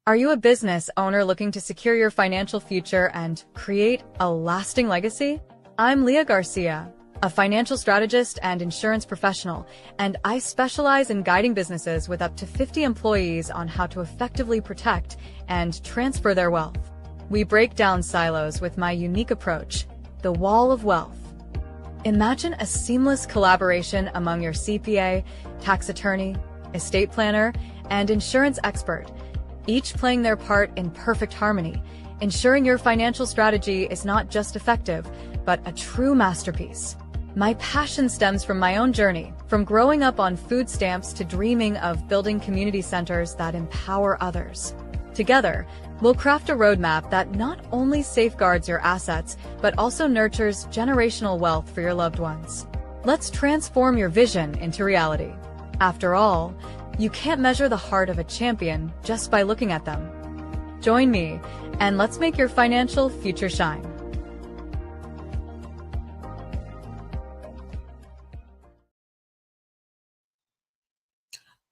Are you a business owner looking to secure your financial future and create a lasting legacy? I'm Leah Garcia, a financial strategist and insurance professional, and I specialize in guiding businesses with up to 50 employees on how to effectively protect and transfer their wealth. We break down silos with my unique approach, the Wall of Wealth. Imagine a seamless collaboration among your CPA, tax attorney, estate planner, and insurance expert, each playing their part in perfect harmony, ensuring your financial strategy is not just effective, but a true masterpiece. My passion stems from my own journey, from growing up on food stamps to dreaming of building community centers that empower others. Together, we'll craft a roadmap that not only safeguards your assets, but also nurtures generational wealth for your loved ones. Let's transform your vision into reality. After all, you can't measure the heart of a champion just by looking at them. Join me, and let's make your financial future shine.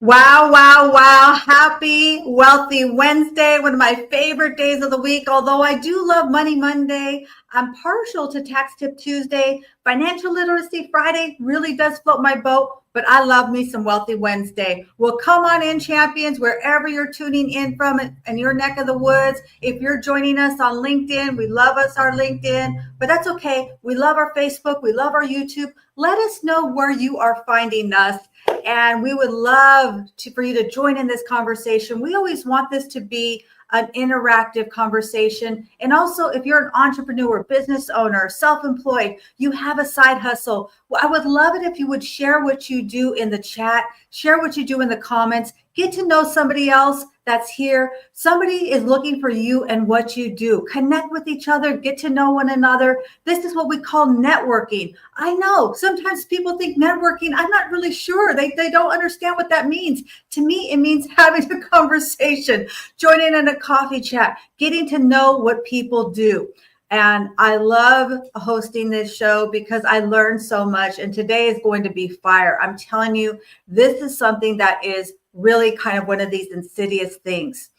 Wow, wow, wow. Happy Wealthy Wednesday, one of my favorite days of the week. Although I do love Money Monday, I'm partial to Tax Tip Tuesday. Financial Literacy Friday really does float my boat, but I love me some Wealthy Wednesday. Well, come on in, champions, wherever you're tuning in from in your neck of the woods. If you're joining us on LinkedIn, we love us our LinkedIn, but that's okay. We love our Facebook. We love our YouTube. Let us know where you are finding us. And we would love for you to join in this conversation. We always want this to be an interactive conversation. And also, if you're an entrepreneur, business owner, self-employed, you have a side hustle, well, I would love it if you would share what you do in the chat, share what you do in the comments, get to know somebody else that's here. Somebody is looking for you and what you do. Connect with each other, get to know one another. This is what we call networking. I know sometimes people think networking, I'm not really sure. They don't understand what that means. To me, it means having a conversation, joining in a coffee chat, getting to know what people do. And I love hosting this show because I learned so much. And today is going to be fire. I'm telling you, this is something that is really kind of one of these insidious things.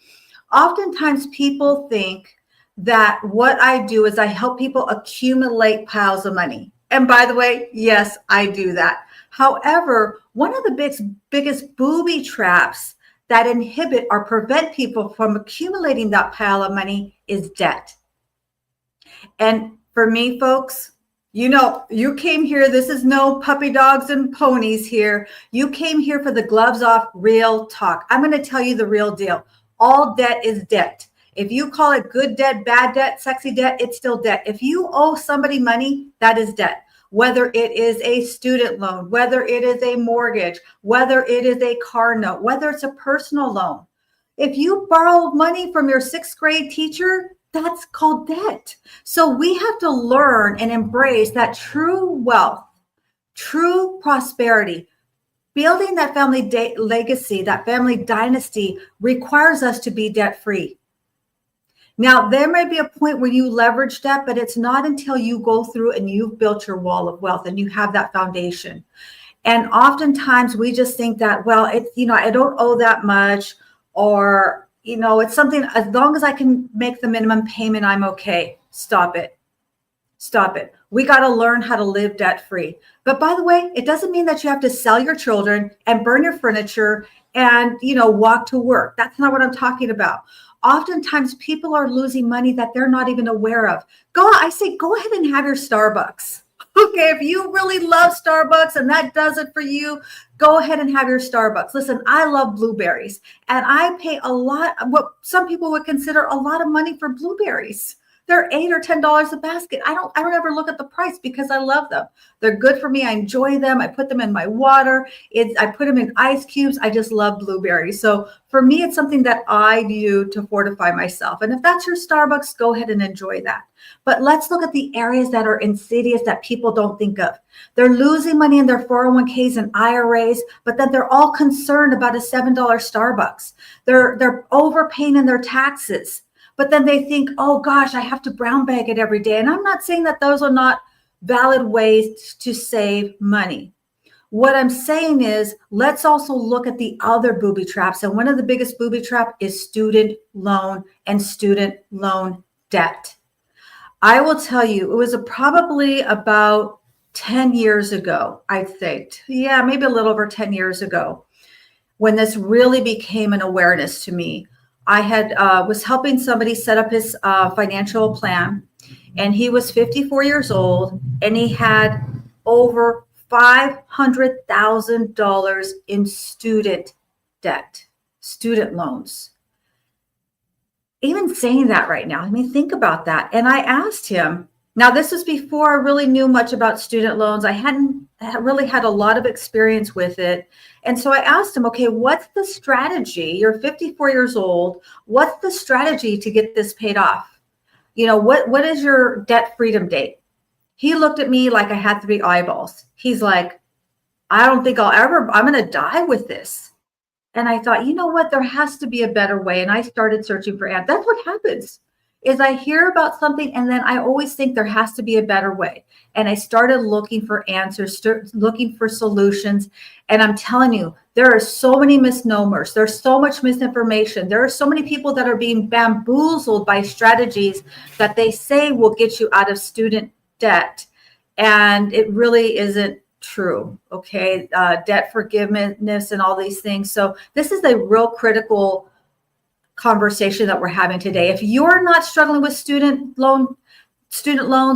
Oftentimes people think that what I do is I help people accumulate piles of money. And by the way, yes, I do that. However, one of the biggest booby traps that inhibit or prevent people from accumulating that pile of money is debt. And for me, folks, you know, you came here. This is no puppy dogs and ponies here. You came here for the gloves off real talk. I'm going to tell you the real deal. All debt is debt. If you call it good debt, bad debt, sexy debt, it's still debt. If you owe somebody money, that is debt. Whether it is a student loan, whether it is a mortgage, whether it is a car note, whether it's a personal loan. If you borrow money from your sixth grade teacher, that's called debt. So we have to learn and embrace that true wealth, true prosperity. Building that family legacy, that family dynasty requires us to be debt free. Now, there may be a point where you leverage debt, but it's not until you go through and you've built your wall of wealth and you have that foundation. And oftentimes we just think that, well, it's, you know, I don't owe that much, or you know, it's something, as long as I can make the minimum payment, I'm okay. Stop it. Stop it. We got to learn how to live debt free. But by the way, it doesn't mean that you have to sell your children and burn your furniture and, you know, walk to work. That's not what I'm talking about. Oftentimes people are losing money that they're not even aware of. I say, go ahead and have your Starbucks. Okay, if you really love Starbucks and that does it for you, go ahead and have your Starbucks. Listen, I love blueberries and I pay a lot, what some people would consider a lot of money for blueberries. They're $8 or $10 a basket. I don't ever look at the price because I love them. They're good for me. I enjoy them. I put them in my water. I put them in ice cubes. I just love blueberries. So for me, it's something that I do to fortify myself. And if that's your Starbucks, go ahead and enjoy that. But let's look at the areas that are insidious that people don't think of. They're losing money in their 401ks and IRAs, but then they're all concerned about a $7 Starbucks. They're overpaying in their taxes. But then they think, oh gosh, I have to brown bag it every day. And I'm not saying that those are not valid ways to save money. What I'm saying is, let's also look at the other booby traps. And one of the biggest booby trap is student loan and student loan debt. I will tell you, it was probably about 10 years ago, I think. Yeah, maybe a little over 10 years ago, when this really became an awareness to me. I had was helping somebody set up his financial plan, and he was 54 years old, and he had over $500,000 in student debt, student loans. Even saying that right now, I mean, think about that. And I asked him, now this was before I really knew much about student loans. I hadn't really had a lot of experience with it. And so I asked him, okay, what's the strategy? You're 54 years old. What's the strategy to get this paid off? You know, what is your debt freedom date? He looked at me like I had three eyeballs. He's like, I don't think I'm going to die with this. And I thought, you know what? There has to be a better way. And I started searching for answers. That's what happens is I hear about something and then I always think there has to be a better way. And I started looking for answers, looking for solutions. And I'm telling you, there are so many misnomers. There's so much misinformation. There are so many people that are being bamboozled by strategies that they say will get you out of student debt. And it really isn't true. Okay. Debt forgiveness and all these things. So this is a real critical conversation that we're having today. If you're not struggling with student loans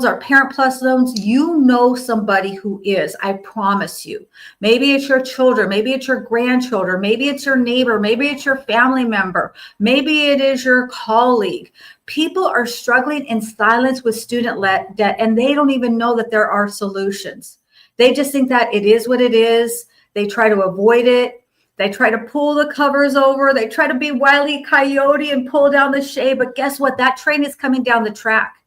or Parent Plus loans, you know somebody who is, I promise you. Maybe it's your children, maybe it's your grandchildren, maybe it's your neighbor, maybe it's your family member, maybe it is your colleague. People are struggling in silence with student debt, and they don't even know that there are solutions. They just think that it is what it is. They try to avoid it. They try to pull the covers over. They try to be Wile E. Coyote and pull down the shade. But guess what? That train is coming down the track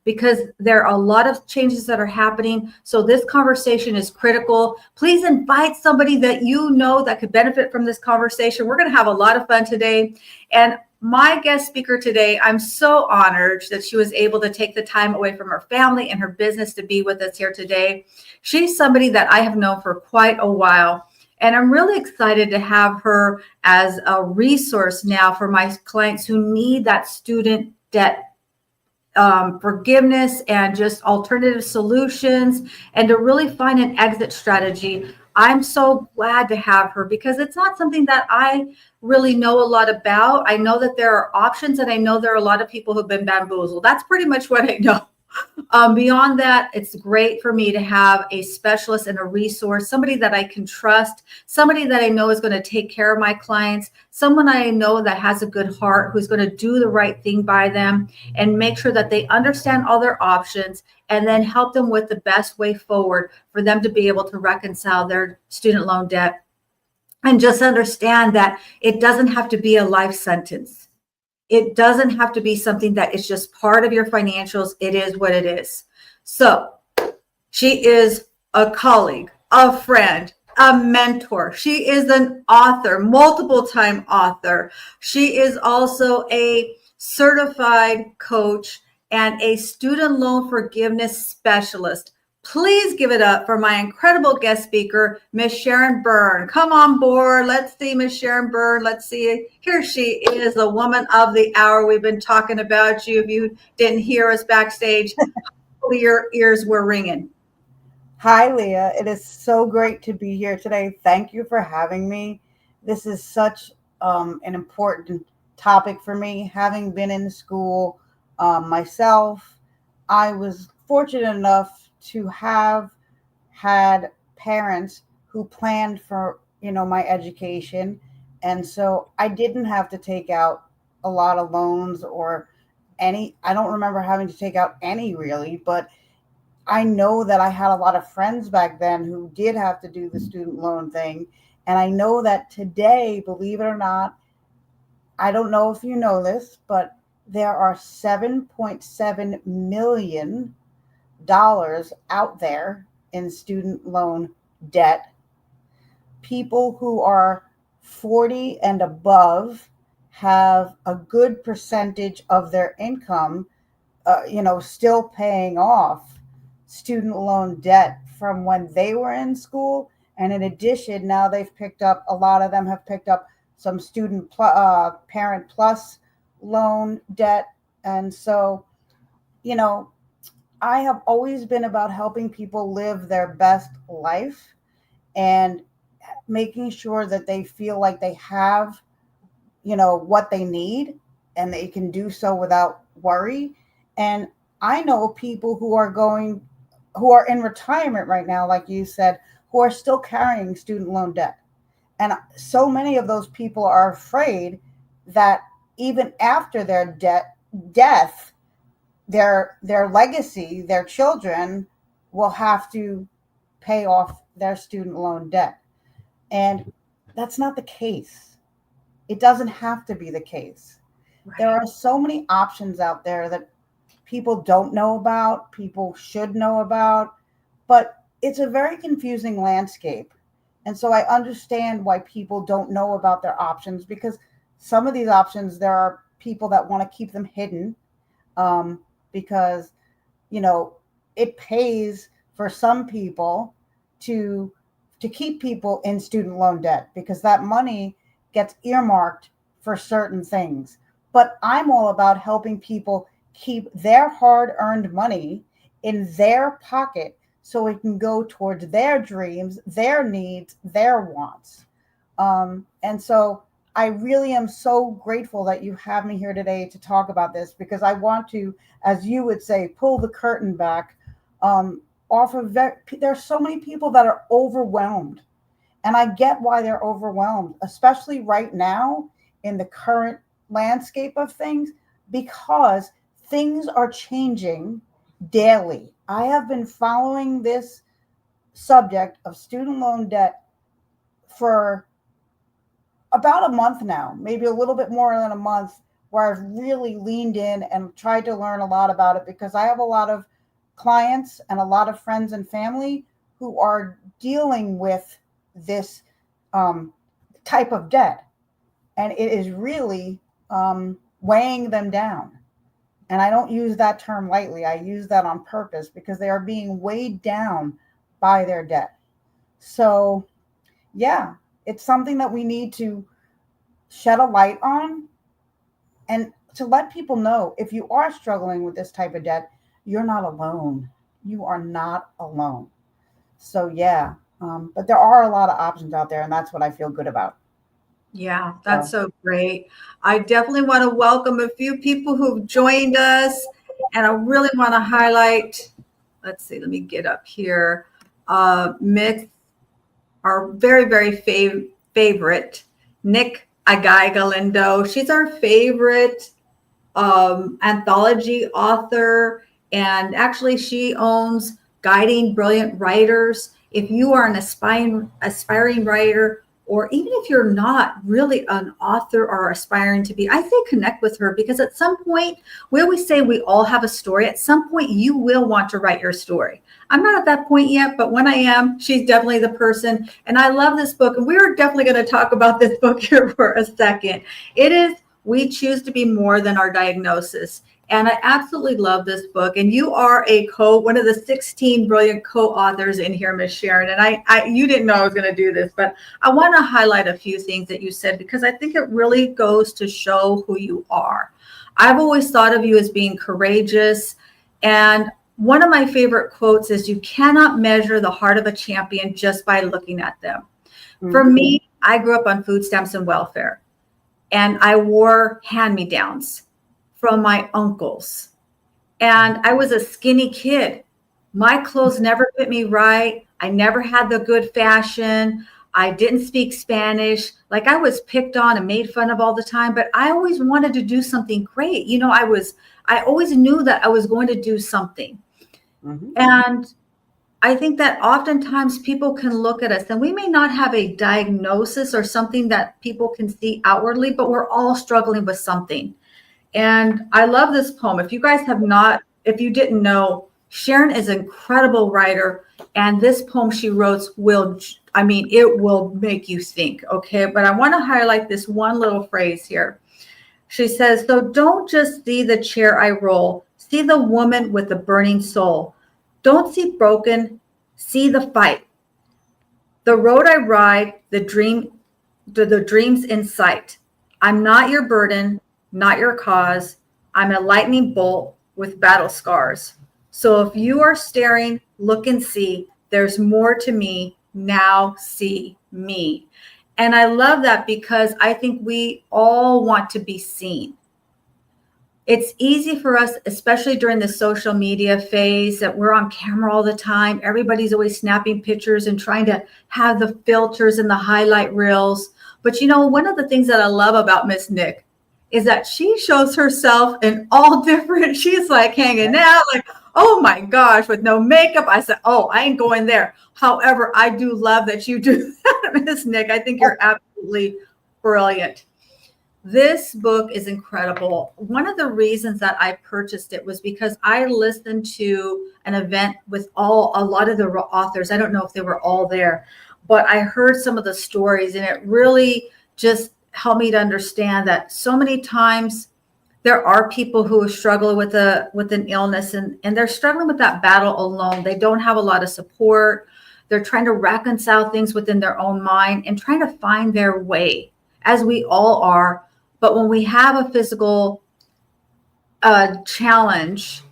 because there are a lot of changes that are happening. So this conversation is critical. Please invite somebody that you know that could benefit from this conversation. We're going to have a lot of fun today. And my guest speaker today, I'm so honored that she was able to take the time away from her family and her business to be with us here today. She's somebody that I have known for quite a while. And I'm really excited to have her as a resource now for my clients who need that student debt forgiveness and just alternative solutions and to really find an exit strategy. I'm so glad to have her because it's not something that I really know a lot about. I know that there are options and I know there are a lot of people who've been bamboozled. That's pretty much what I know. Beyond that, it's great for me to have a specialist and a resource, somebody that I can trust, somebody that I know is going to take care of my clients, someone I know that has a good heart, who's going to do the right thing by them and make sure that they understand all their options and then help them with the best way forward for them to be able to reconcile their student loan debt. And just understand that it doesn't have to be a life sentence. It doesn't have to be something that is just part of your financials. It is what it is. So she is a colleague, a friend, a mentor. She is an author, multiple time author. She is also a certified coach and a student loan forgiveness specialist. Please give it up for my incredible guest speaker, Miss Sharon Byrne. Come on board. Let's see Miss Sharon Byrne. Let's see. Here she is, the woman of the hour. We've been talking about you. If you didn't hear us backstage, your ears were ringing. Hi, Leah. It is so great to be here today. Thank you for having me. This is such an important topic for me. Having been in school myself, I was fortunate enough to have had parents who planned for, my education. And so I didn't have to take out a lot of loans or any. I don't remember having to take out any really, but I know that I had a lot of friends back then who did have to do the student loan thing. And I know that today, believe it or not, I don't know if you know this, but there are $7.7 million out there in student loan debt. People who are 40 and above have a good percentage of their income, still paying off student loan debt from when they were in school. And in addition, now they've picked up, a lot of them have picked up some parent plus loan debt. And so, you know, I have always been about helping people live their best life and making sure that they feel like they have, what they need and they can do so without worry. And I know people who are in retirement right now, like you said, who are still carrying student loan debt. And so many of those people are afraid that even after their death, their legacy, their children will have to pay off their student loan debt. And that's not the case. It doesn't have to be the case. Right. There are so many options out there that people don't know about, people should know about, but it's a very confusing landscape. And so I understand why people don't know about their options, because some of these options, there are people that want to keep them hidden, because, it pays for some people to keep people in student loan debt because that money gets earmarked for certain things. But I'm all about helping people keep their hard-earned money in their pocket so it can go towards their dreams, their needs, their wants. And so I really am so grateful that you have me here today to talk about this, because I want to, as you would say, pull the curtain back off of that. There's so many people that are overwhelmed, and I get why they're overwhelmed, especially right now in the current landscape of things, because things are changing daily. I have been following this subject of student loan debt for about a month now, maybe a little bit more than a month, where I've really leaned in and tried to learn a lot about it, because I have a lot of clients and a lot of friends and family who are dealing with this type of debt. And it is really weighing them down. And I don't use that term lightly. I use that on purpose, because they are being weighed down by their debt. So, yeah, it's something that we need to shed a light on, and to let people know, if you are struggling with this type of debt, you're not alone. You are not alone. So, yeah, but there are a lot of options out there, and that's what I feel good about. Yeah, that's so great. I definitely want to welcome a few people who've joined us, and I really want to highlight, let's see, let me get up here. Mick, our very, very favorite, Nick Agai Galindo. She's our favorite anthology author, and actually she owns Guiding Brilliant Writers. If you are an aspiring writer, or even if you're not really an author or aspiring to be, I say connect with her, because at some point, we always say we all have a story. At some point, you will want to write your story. I'm not at that point yet, but when I am, she's definitely the person. And I love this book. And we're definitely going to talk about this book here for a second. It is We Choose to Be More Than Our Diagnosis. And I absolutely love this book. And you are one of the 16 brilliant co-authors in here, Ms. Sharon. And you didn't know I was going to do this, but I want to highlight a few things that you said, because I think it really goes to show who you are. I've always thought of you as being courageous. And one of my favorite quotes is, you cannot measure the heart of a champion just by looking at them. Mm-hmm. For me, I grew up on food stamps and welfare, and I wore hand-me-downs from my uncles. And I was a skinny kid. My clothes never fit me right. I never had the good fashion. I didn't speak Spanish. Like, I was picked on and made fun of all the time, but I always wanted to do something great. I always knew that I was going to do something. Mm-hmm. And I think that oftentimes people can look at us, and we may not have a diagnosis or something that people can see outwardly, but we're all struggling with something. And I love this poem. If you didn't know, Sharon is an incredible writer. And this poem she wrote it will make you think, okay? But I want to highlight this one little phrase here. She says, so don't just see the chair I roll, see the woman with the burning soul. Don't see broken, see the fight. The road I ride, the dreams in sight. I'm not your burden, not your cause. I'm a lightning bolt with battle scars. So if you are staring, look and see. There's more to me. Now see me. And I love that because I think we all want to be seen. It's easy for us, especially during the social media phase, that we're on camera all the time. Everybody's always snapping pictures and trying to have the filters and the highlight reels. But you know, one of the things that I love about Miss Nick is that she shows herself in all different, she's like hanging out, like, oh my gosh, with no makeup. I said, oh, I ain't going there. However, I do love that you do that, Miss Nick. I think you're absolutely brilliant. This book is incredible. One of the reasons that I purchased it was because I listened to an event with a lot of the authors. I don't know if they were all there, but I heard some of the stories, and it really just helped me to understand that so many times there are people who struggle with an illness, and they're struggling with that battle alone. They don't have a lot of support. They're trying to reconcile things within their own mind and trying to find their way, as we all are. But when we have a physical challenge,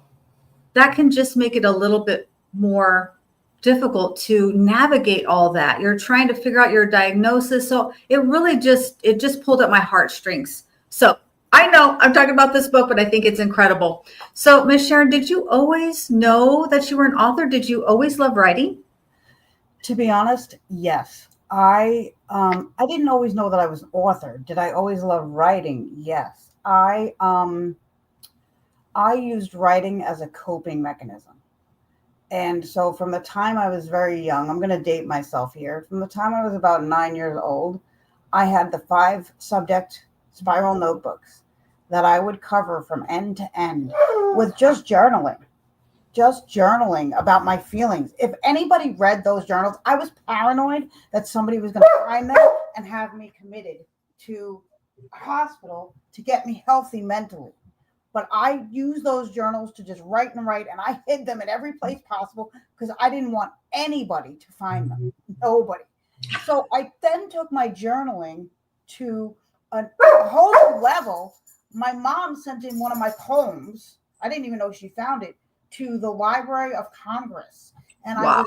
that can just make it a little bit more difficult to navigate all that. You're trying to figure out your diagnosis. So it really just pulled at my heartstrings. So I know I'm talking about this book, but I think it's incredible. So Miss Sharon, did you always know that you were an author? Did you always love writing? To be honest, yes. I didn't always know that I was an author. Did I always love writing? Yes. I used writing as a coping mechanism. And so from the time I was very young, I'm going to date myself here. From the time I was about 9 years old, I had the 5 subject spiral notebooks that I would cover from end to end with just journaling about my feelings. If anybody read those journals, I was paranoid that somebody was going to find them and have me committed to a hospital to get me healthy mentally. But I used those journals to just write, and I hid them in every place possible because I didn't want anybody to find them. Nobody. So I then took my journaling to a whole new level. My mom sent in one of my poems. I didn't even know she found it, to the Library of Congress. And Wow.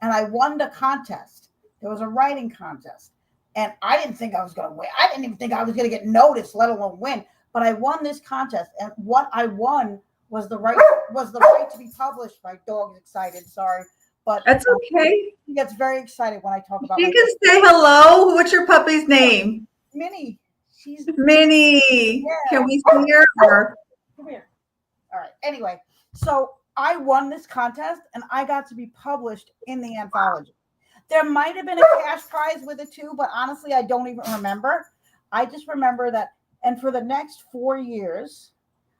I won the contest. There was a writing contest. And I didn't think I was going to win. I didn't even think I was going to get noticed, let alone win. But I won this contest. And what I won was the right to be published. My dog's excited, sorry. But That's okay. he gets very excited when I talk about You can say hello. What's your puppy's name? Minnie. She's Minnie. Yeah. Can we see her? Come here. All right. Anyway, so I won this contest and I got to be published in the anthology. There might have been a cash prize with it too, but honestly, I don't even remember. I just remember that. And for the next 4 years,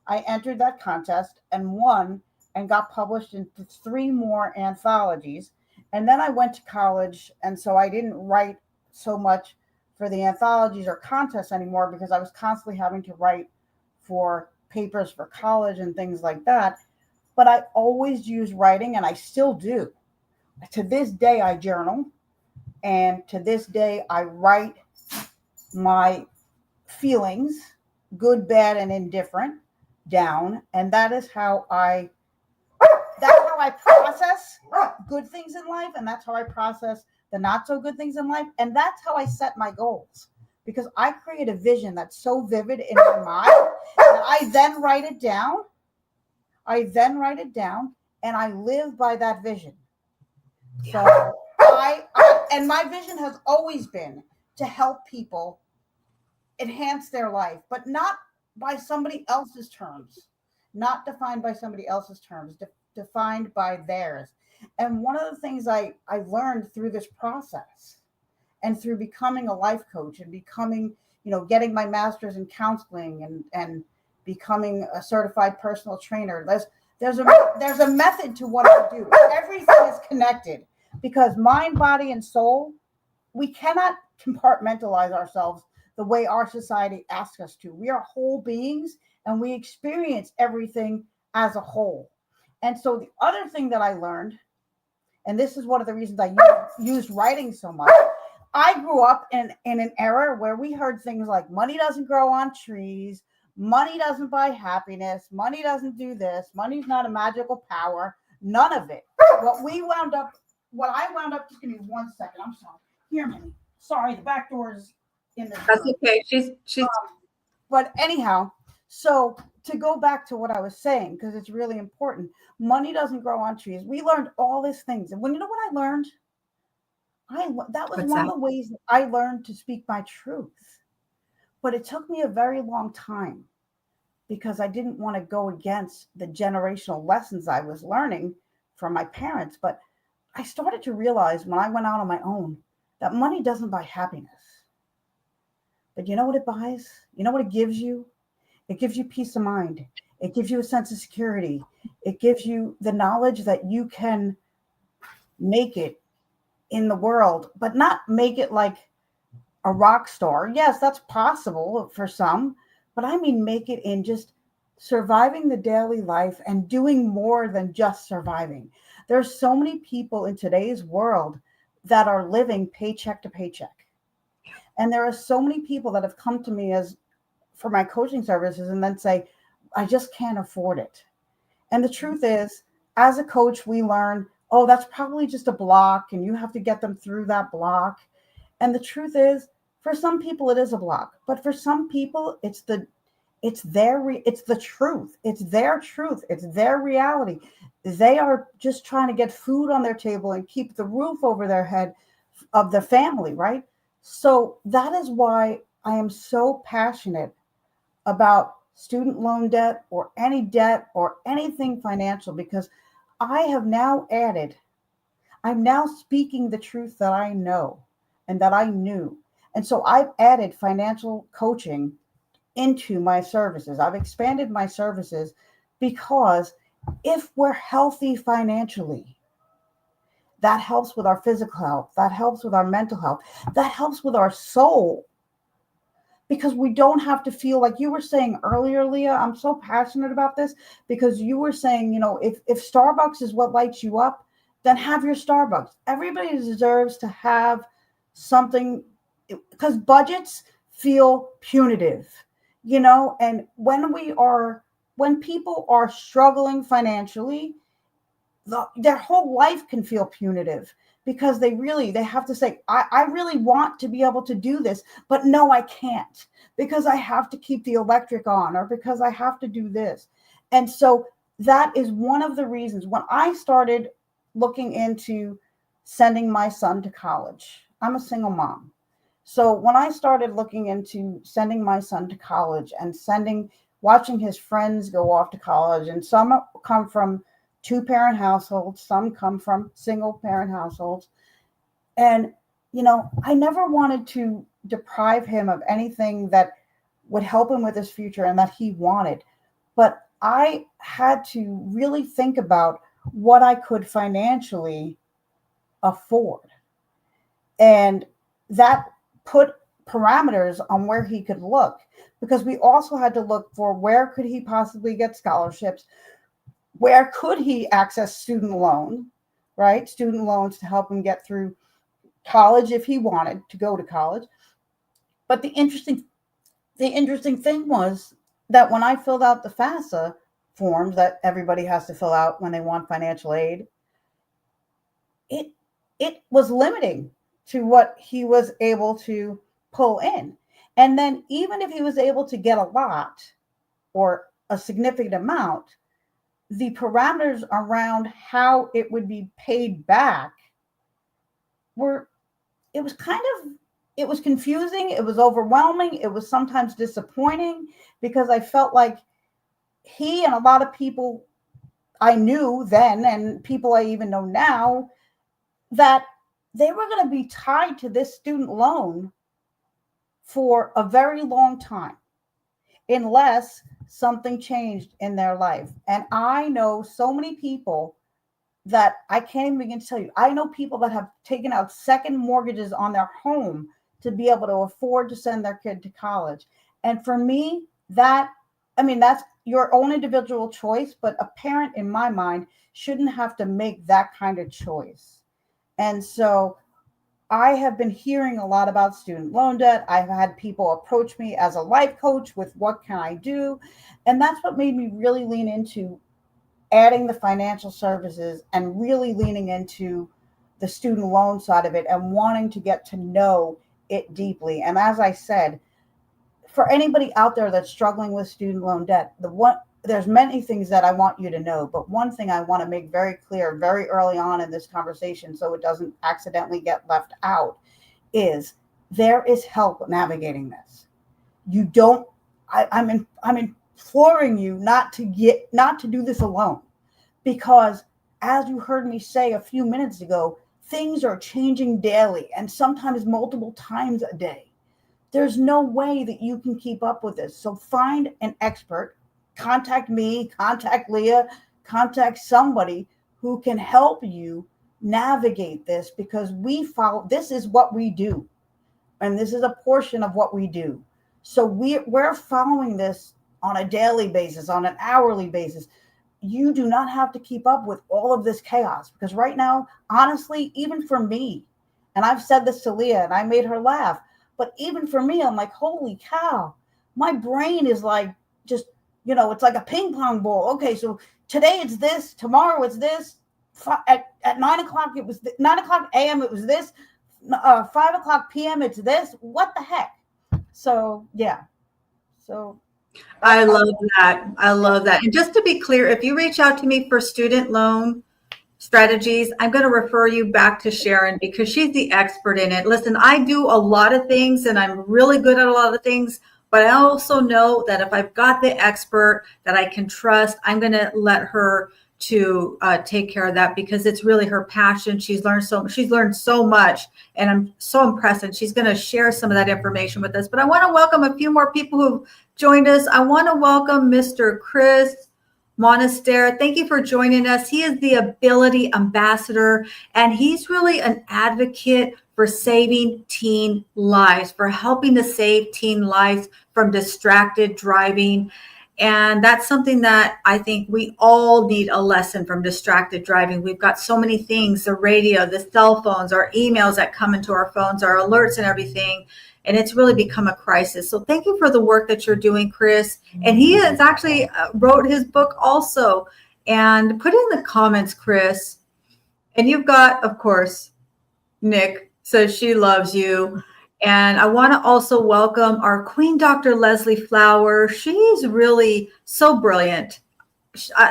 I entered that contest and won and got published in 3 more anthologies. And then I went to college. And so I didn't write so much for the anthologies or contests anymore because I was constantly having to write for papers for college and things like that. But I always use writing, and I still do. To this day, I journal, and to this day, I write my feelings, good, bad, and indifferent, down, and that's how I process good things in life, and that's how I process the not so good things in life, and that's how I set my goals. Because I create a vision that's so vivid in my mind, and I then write it down. And I live by that vision. So and my vision has always been to help people enhance their life, but not by somebody else's terms, not defined by somebody else's terms, defined by theirs. And one of the things I learned through this process and through becoming a life coach and becoming, getting my master's in counseling and becoming a certified personal trainer, there's a method to what I do. Everything is connected because mind, body, and soul, we cannot compartmentalize ourselves the way our society asks us to. We are whole beings and we experience everything as a whole. And so the other thing that I learned, and this is one of the reasons I used writing so much. I grew up in an era where we heard things like money doesn't grow on trees, money doesn't buy happiness, money doesn't do this, money's not a magical power, none of it. What I wound up, just give me 1 second, I'm sorry. Here, Minnie. Sorry, the back door is in the That's okay. She's but anyhow, so to go back to what I was saying, because it's really important, money doesn't grow on trees. We learned all these things. And when you know what I learned? That was one of the ways that I learned to speak my truth. But it took me a very long time because I didn't want to go against the generational lessons I was learning from my parents. But I started to realize when I went out on my own that money doesn't buy happiness. But you know what it buys? You know what it gives you? It gives you peace of mind. It gives you a sense of security. It gives you the knowledge that you can make it in the world, but not make it like a rock star. Yes, that's possible for some, but I mean, make it in just surviving the daily life and doing more than just surviving. There's so many people in today's world that are living paycheck to paycheck. And there are so many people that have come to me for my coaching services and then say, I just can't afford it. And the truth is, as a coach, we learn, oh, that's probably just a block and you have to get them through that block. And the truth is, for some people, it is a block. But for some people, it's the truth. It's their truth. It's their reality. They are just trying to get food on their table and keep the roof over their head of the family, right? So that is why I am so passionate about student loan debt or anything financial, because I'm now speaking the truth that I know and that I knew. And so I've added financial coaching into my services. I've expanded my services because if we're healthy financially, that helps with our physical health, that helps with our mental health, that helps with our soul. Because we don't have to feel like you were saying earlier, Leah, I'm so passionate about this because you were saying, if Starbucks is what lights you up, then have your Starbucks. Everybody deserves to have something, because budgets feel punitive, and when people are struggling financially, their whole life can feel punitive. Because they have to say, I really want to be able to do this, but no, I can't because I have to keep the electric on or because I have to do this. And so that is one of the reasons when I started looking into sending my son to college. I'm a single mom. So when I started looking into sending my son to college and watching his friends go off to college, and some come from 2-parent households, some come from single-parent households. And, I never wanted to deprive him of anything that would help him with his future and that he wanted. But I had to really think about what I could financially afford. And that put parameters on where he could look, because we also had to look for where could he possibly get scholarships. Where could he access student loan, right? Student loans to help him get through college if he wanted to go to college. But the interesting thing was that when I filled out the FAFSA forms that everybody has to fill out when they want financial aid, it was limiting to what he was able to pull in. And then even if he was able to get a lot or a significant amount, the parameters around how it would be paid back it was confusing. It was overwhelming. It was sometimes disappointing because I felt like he and a lot of people I knew then and people I even know now, that they were going to be tied to this student loan for a very long time unless something changed in their life. And I know so many people that I can't even begin to tell you. I know people that have taken out second mortgages on their home to be able to afford to send their kid to college. And for me, that's your own individual choice, but a parent in my mind shouldn't have to make that kind of choice. And so I have been hearing a lot about student loan debt. I've had people approach me as a life coach with what can I do? And that's what made me really lean into adding the financial services and really leaning into the student loan side of it and wanting to get to know it deeply. And as I said, for anybody out there that's struggling with student loan debt, there's many things that I want you to know, but one thing I want to make very clear very early on in this conversation so it doesn't accidentally get left out is there is help navigating this. You don't I'm imploring you not to do this alone, because as you heard me say a few minutes ago, things are changing daily and sometimes multiple times a day. There's no way that you can keep up with this. So find an expert, contact me, contact Leah, contact somebody who can help you navigate this, because this is what we do. And this is a portion of what we do. So we're following this on a daily basis, on an hourly basis. You do not have to keep up with all of this chaos, because right now, honestly, even for me, and I've said this to Leah and I made her laugh, but even for me, I'm like, holy cow, my brain is like, just, it's like a ping pong ball. Okay, so today it's this, tomorrow it's this, at 9 o'clock, 9 o'clock a.m. it was this, 5 o'clock p.m. it's this. What the heck? So, yeah. So I love that. I love that. And just to be clear, if you reach out to me for student loan strategies, I'm going to refer you back to Sharon because she's the expert in it. Listen, I do a lot of things and I'm really good at a lot of things, but I also know that if I've got the expert that I can trust, I'm going to let her to take care of that, because it's really her passion. She's learned so much, and I'm so impressed, and she's going to share some of that information with us. But I want to welcome a few more people who've joined us. I want to welcome Mr. Chris Monaster. Thank you for joining us. He is the Ability Ambassador, and he's really an advocate for saving teen lives, for helping to save teen lives from distracted driving. And that's something that I think we all need a lesson from distracted driving. We've got so many things, the radio, the cell phones, our emails that come into our phones, our alerts and everything. And it's really become a crisis. So thank you for the work that you're doing, Chris. And he has actually wrote his book also. And put in the comments, Chris. And you've got, of course, Nick says she loves you. And I want to also welcome our Queen, Dr. Leslie Flower. She's really so brilliant.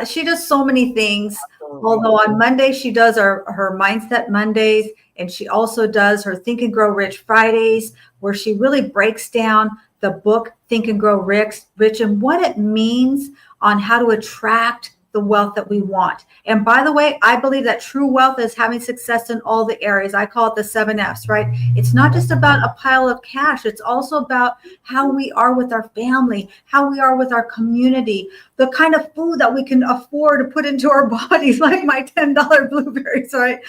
She does so many things. Although on Monday, she does her Mindset Mondays, and she also does her Think and Grow Rich Fridays, where she really breaks down the book Think and Grow Rich and what it means on how to attract the wealth that we want. And by the way, I believe that true wealth is having success in all the areas. I call it the 7 F's, right? It's not just about a pile of cash. It's also about how we are with our family, how we are with our community, the kind of food that we can afford to put into our bodies, like my $10 blueberries, right?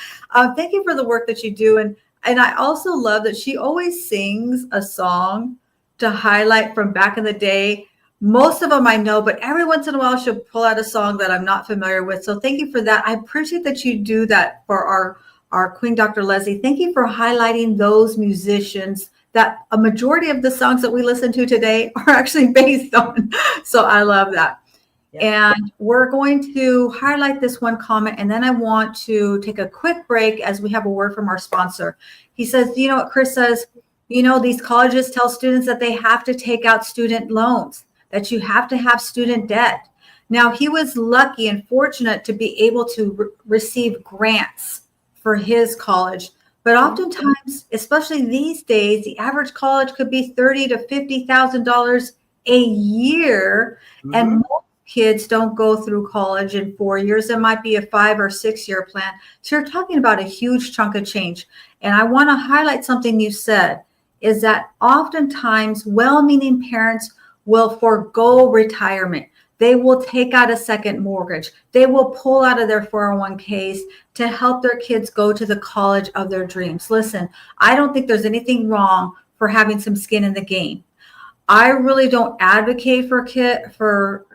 Thank you for the work that you do. And I also love that she always sings a song to highlight from back in the day. Most of them I know, but every once in a while she'll pull out a song that I'm not familiar with. So thank you for that. I appreciate that you do that for our Queen, Dr. Leslie. Thank you for highlighting those musicians that a majority of the songs that we listen to today are actually based on. So I love that. Yeah. And we're going to highlight this one comment, and then I want to take a quick break as we have a word from our sponsor. He says, you know what Chris says, these colleges tell students that they have to take out student loans, that you have to have student debt. Now, he was lucky and fortunate to be able to receive grants for his college. But oftentimes, especially these days, the average college could be $30,000 to $50,000 a year. Mm-hmm. And most kids don't go through college in 4 years. It might be a 5 or 6 year plan. So you're talking about a huge chunk of change. And I want to highlight something you said, is that oftentimes well-meaning parents will forego retirement. They will take out a second mortgage. They will pull out of their 401ks to help their kids go to the college of their dreams. Listen, I don't think there's anything wrong for having some skin in the game. I really don't advocate for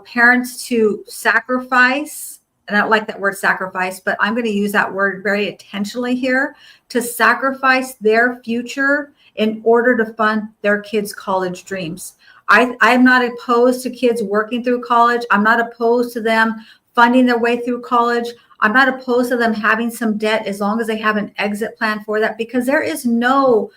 parents to sacrifice and I don't like that word sacrifice, but I'm going to use that word very intentionally here, to sacrifice their future in order to fund their kids' college dreams. I'm not opposed to kids working through college. I'm not opposed to them funding their way through college. I'm not opposed to them having some debt as long as they have an exit plan for that, because there is no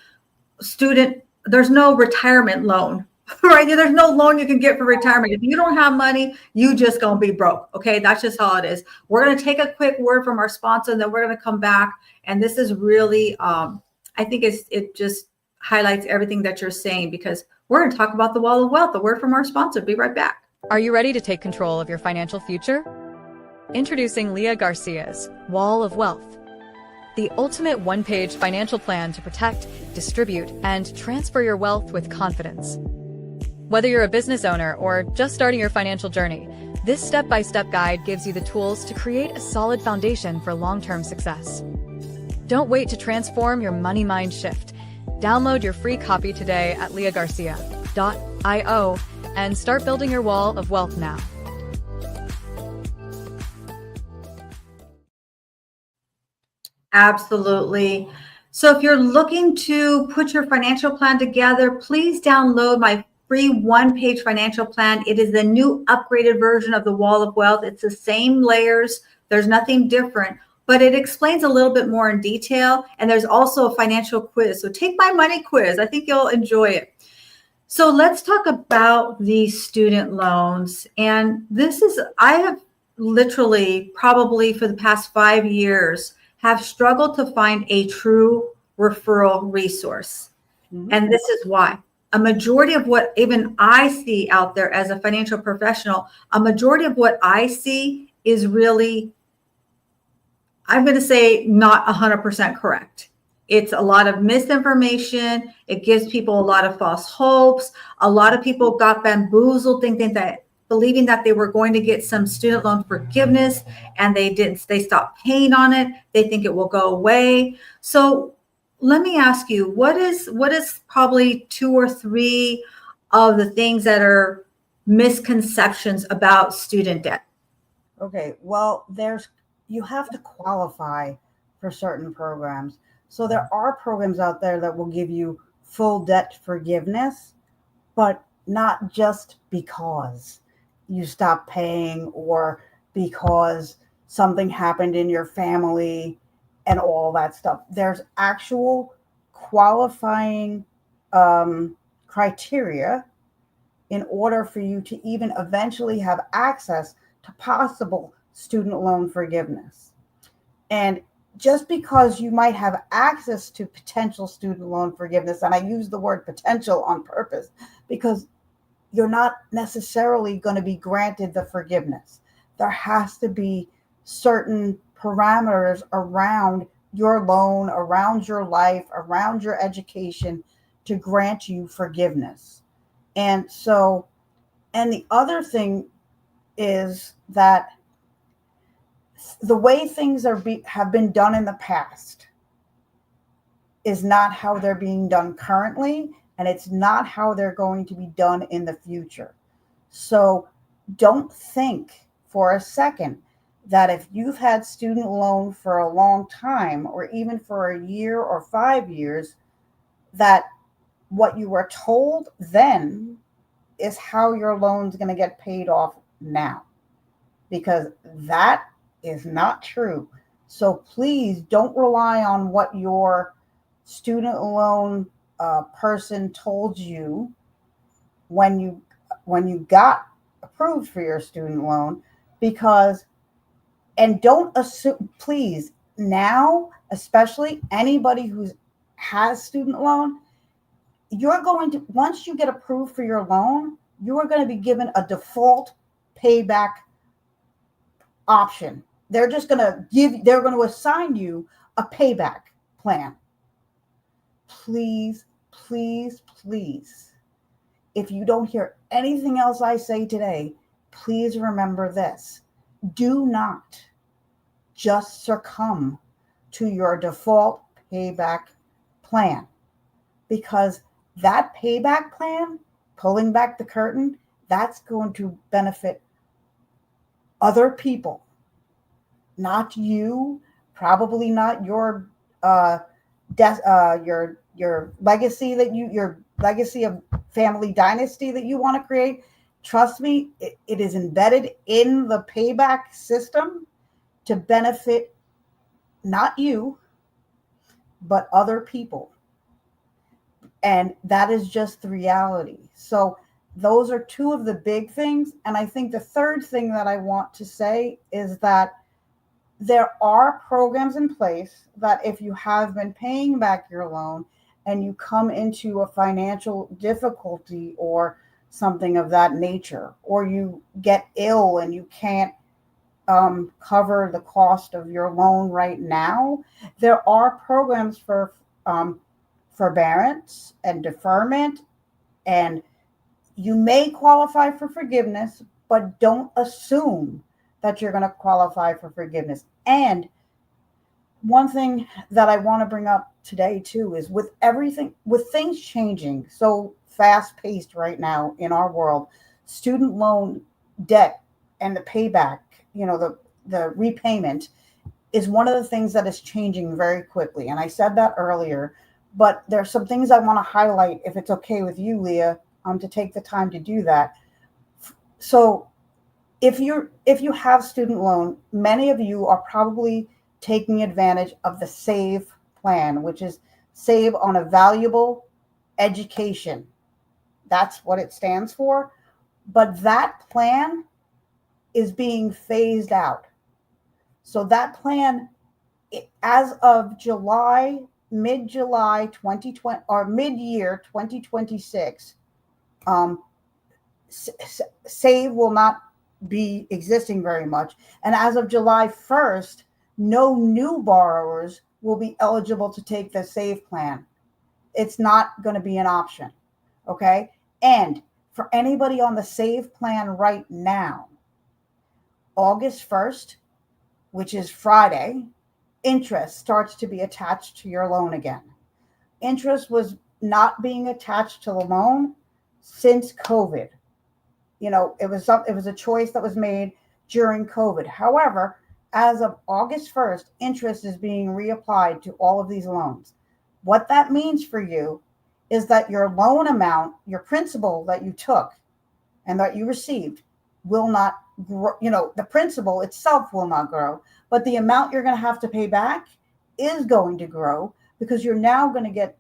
there's no retirement loan, right? There's no loan you can get for retirement. If you don't have money, you just gonna be broke. Okay, that's just how it is. We're gonna take a quick word from our sponsor, and then we're gonna come back. And this is really, I think it just highlights everything that you're saying, because we're gonna talk about the wall of wealth. A word from our sponsor. Be right back. Are you ready to take control of your financial future? Introducing Leah Garcia's Wall of Wealth, the ultimate one-page financial plan to protect, distribute, and transfer your wealth with confidence. Whether you're a business owner or just starting your financial journey, this step-by-step guide gives you the tools to create a solid foundation for long-term success. Don't wait to transform your money mind shift. Download your free copy today at leahgarcia.io and start building your wall of wealth now. Absolutely. So if you're looking to put your financial plan together, please download my free one-page financial plan. It is the new upgraded version of the Wall of Wealth. It's the same layers. There's nothing different, but it explains a little bit more in detail. And there's also a financial quiz. So take my money quiz. I think you'll enjoy it. So let's talk about the student loans. And I have literally probably for the past 5 years have struggled to find a true referral resource. Mm-hmm. And this is why. A majority of what even I see out there as a financial professional, a majority of what I see is really, I'm going to say, not 100% correct. It's a lot of misinformation. It gives people a lot of false hopes. A lot of people got bamboozled believing that they were going to get some student loan forgiveness, and they didn't. They stopped paying on it. They think it will go away. So let me ask you, what is probably 2 or 3 of the things that are misconceptions about student debt? Okay, well, you have to qualify for certain programs. So there are programs out there that will give you full debt forgiveness, but not just because you stop paying or because something happened in your family and all that stuff. There's actual qualifying criteria in order for you to even eventually have access to possible student loan forgiveness. And just because you might have access to potential student loan forgiveness, and I use the word potential on purpose because you're not necessarily going to be granted the forgiveness. There has to be certain parameters around your loan, around your life, around your education to grant you forgiveness. And the other thing is that the way things have been done in the past is not how they're being done currently, and it's not how they're going to be done in the future. So don't think for a second that if you've had student loan for a long time, or even for a year or 5 years, that what you were told then is how your loan's going to get paid off now, because that is not true. So please don't rely on what your student loan person told you when you got approved for your student loan, and don't assume, please, now, especially anybody who has student loan, once you get approved for your loan, you are going to be given a default payback option. They're going to assign you a payback plan. Please, please, please, if you don't hear anything else I say today, please remember this. Do not just succumb to your default payback plan, because that payback plan, pulling back the curtain, that's going to benefit other people not you, probably not your your legacy your legacy of family dynasty that you want to create. Trust me, it is embedded in the payback system to benefit not you, but other people. And that is just the reality. So those are two of the big things. And I think the third thing that I want to say is that there are programs in place that if you have been paying back your loan and you come into a financial difficulty or something of that nature, or you get ill and you can't cover the cost of your loan right now, there are programs for forbearance and deferment, and you may qualify for forgiveness, but don't assume that you're going to qualify for forgiveness. And one thing that I want to bring up today too is with things changing so fast paced right now in our world, student loan debt and the payback, the repayment is one of the things that is changing very quickly. And I said that earlier, but there's some things I want to highlight, if it's okay with you, Leah, to take the time to do that. So if you have student loan, many of you are probably taking advantage of the SAVE plan, which is Save on a Valuable Education. That's what it stands for. But that plan is being phased out. So that plan, as of mid-July 2020 or mid-year 2026, SAVE will not be existing very much. And as of July 1st, no new borrowers will be eligible to take the SAVE plan. It's not going to be an option. Okay. And for anybody on the SAVE plan right now, August 1st, which is Friday, interest starts to be attached to your loan again. Interest was not being attached to the loan since COVID. It was a choice that was made during COVID. However, as of August 1st, interest is being reapplied to all of these loans. What that means for you is that your loan amount, your principal that you took and that you received, will not grow. The principal itself will not grow, but the amount you're going to have to pay back is going to grow because you're now going to get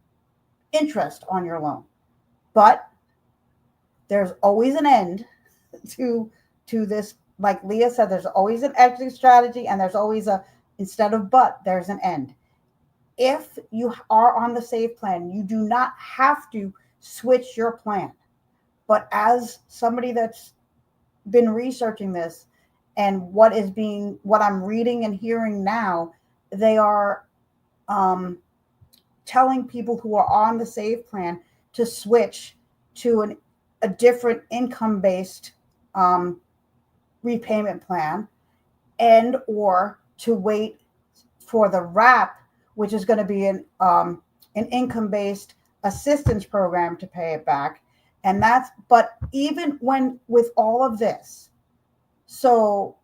interest on your loan. But there's always an end to this. Like Leah said, there's always an exit strategy, and there's always instead of but, there's an end. If you are on the SAVE plan, you do not have to switch your plan. But as somebody that's been researching this and what I'm reading and hearing now, they are telling people who are on the SAVE plan to switch to a different income-based repayment plan, and or to wait for the WRAP, which is going to be an income-based assistance program to pay it back. But even with all of this, so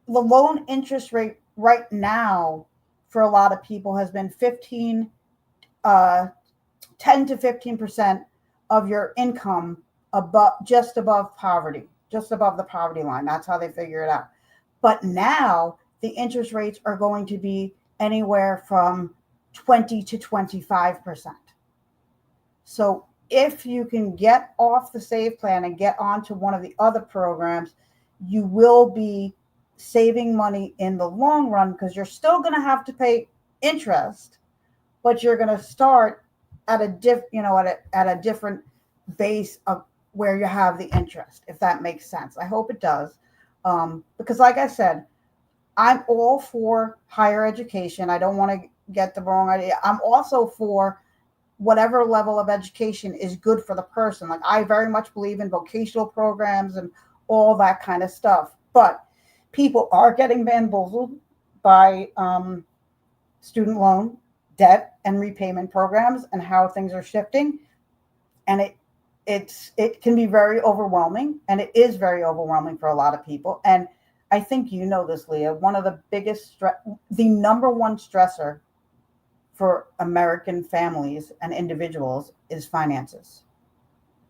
the loan interest rate right now for a lot of people has been 10 to 15% of your income just above poverty, just above the poverty line. That's how they figure it out. But now the interest rates are going to be anywhere from 20 to 25%. So if you can get off the SAVE plan and get onto one of the other programs, you will be saving money in the long run, because you're still going to have to pay interest, but you're going to start at a different base of where you have the interest, if that makes sense. I hope it does. Because like I said, I'm all for higher education. I don't want to get the wrong idea. I'm also for whatever level of education is good for the person. Like, I very much believe in vocational programs and all that kind of stuff. But people are getting bamboozled by student loan debt and repayment programs and how things are shifting. And it can be very overwhelming, and it is very overwhelming for a lot of people. And I think you know this, Leah, one of the the number one stressor for American families and individuals is finances.